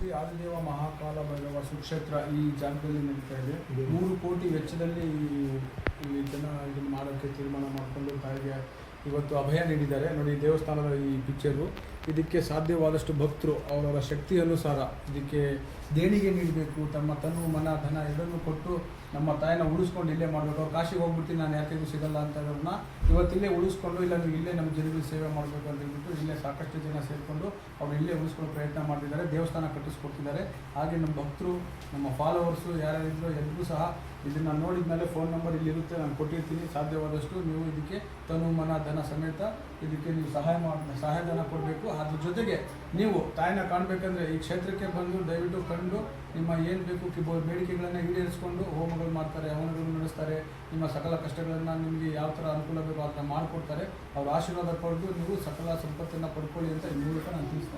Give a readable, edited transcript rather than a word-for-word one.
ಶ್ರೀ ಆದಿದೇವ ಮಹಾಕಾಲ ಭೈರವ ಸುಕ್ಷೇತ್ರ ಈ ಜಾಗದಲ್ಲಿ ನಡೀತಾ ಇದೆ. 3 ಕೋಟಿ ವೆಚ್ಚದಲ್ಲಿ ಈ ಜನ ಇದನ್ನು ಮಾಡೋಕ್ಕೆ ತೀರ್ಮಾನ ಮಾಡಿಕೊಂಡು ತಾಯಿಗೆ ಇವತ್ತು ಅಭಯ ನೀಡಿದ್ದಾರೆ. ನೋಡಿ, ದೇವಸ್ಥಾನದ ಈ ಪಿಕ್ಚರು. ಇದಕ್ಕೆ ಸಾಧ್ಯವಾದಷ್ಟು ಭಕ್ತರು ಅವರವರ ಶಕ್ತಿ ಅನುಸಾರ ಇದಕ್ಕೆ ದೇಣಿಗೆ ನೀಡಬೇಕು. ತಮ್ಮ ತನು ಮನ ಧನ ಎರಡನ್ನೂ ಕೊಟ್ಟು ನಮ್ಮ ತಾಯಿನ ಉಳಿಸ್ಕೊಂಡು ಇಲ್ಲೇ ಮಾಡಬೇಕು. ಅವ್ರು ಕಾಶಿಗೆ ಹೋಗ್ಬಿಡ್ತೀನಿ, ನಾನು ಯಾಕೆಗೂ ಸಿಗಲ್ಲ ಅಂತ ಇರೋದನ್ನ ಇವತ್ತಿಲ್ಲೇ ಉಳಿಸ್ಕೊಂಡು, ಇಲ್ಲಾಂದ್ರೆ ಇಲ್ಲೇ ನಮ್ಮ ಜನರಿಗೆ ಸೇವೆ ಮಾಡಬೇಕು ಅಂತ ಹೇಳ್ಬಿಟ್ಟು ಇಲ್ಲೇ ಸಾಕಷ್ಟು ಜನ ಸೇರಿಕೊಂಡು ಅವ್ರು ಇಲ್ಲೇ ಉಳಿಸ್ಕೊಳ್ಳೋ ಪ್ರಯತ್ನ ಮಾಡ್ತಿದ್ದಾರೆ. ದೇವಸ್ಥಾನ ಕಟ್ಟಿಸ್ಕೊಡ್ತಿದ್ದಾರೆ. ಹಾಗೆ ನಮ್ಮ ಭಕ್ತರು, ನಮ್ಮ ಫಾಲೋವರ್ಸು ಯಾರ್ಯಾರಿದ್ರು ಎಲ್ಲರೂ ಸಹ ಇದನ್ನು ನೋಡಿದ ಮೇಲೆ ಫೋನ್ ನಂಬರ್ ಇಲ್ಲಿರುತ್ತೆ, ನಾನು ಕೊಟ್ಟಿರ್ತೀನಿ. ಸಾಧ್ಯವಾದಷ್ಟು ನೀವು ಇದಕ್ಕೆ ತನು ಮನ ಧನ ಸಮೇತ ಇದಕ್ಕೆ ನೀವು ಸಹಾಯಧನ ಕೊಡಬೇಕು. ಅದ್ರ ಜೊತೆಗೆ ನೀವು ತಾಯಿನ ಕಾಣಬೇಕಂದ್ರೆ ಈ ಕ್ಷೇತ್ರಕ್ಕೆ ಬಂದು ದಯವಿಟ್ಟು ಕಂಡು ನಿಮ್ಮ ಏನು ಬೇಕು ಬೇಡಿಕೆಗಳನ್ನು ಈಡೇರಿಸ್ಕೊಂಡು ಹೋಮಗಳು ಮಾಡ್ತಾರೆ, ಹವನಗಳು ನಡೆಸ್ತಾರೆ. ನಿಮ್ಮ ಸಕಲ ಕಷ್ಟಗಳನ್ನು ನಿಮಗೆ ಯಾವ ಥರ ಅನುಕೂಲ ಬೇಕೋ ಅದನ್ನು ಮಾಡಿಕೊಡ್ತಾರೆ. ಅವ್ರ ಆಶೀರ್ವಾದ ಪಡೆದು ನೀವು ಸಕಲ ಸಂಪತ್ತನ್ನು ಪಡ್ಕೊಳ್ಳಿ ಅಂತ ಈ ಮೂಲಕ ನಾನು ತಿಳಿಸ್ತೀನಿ.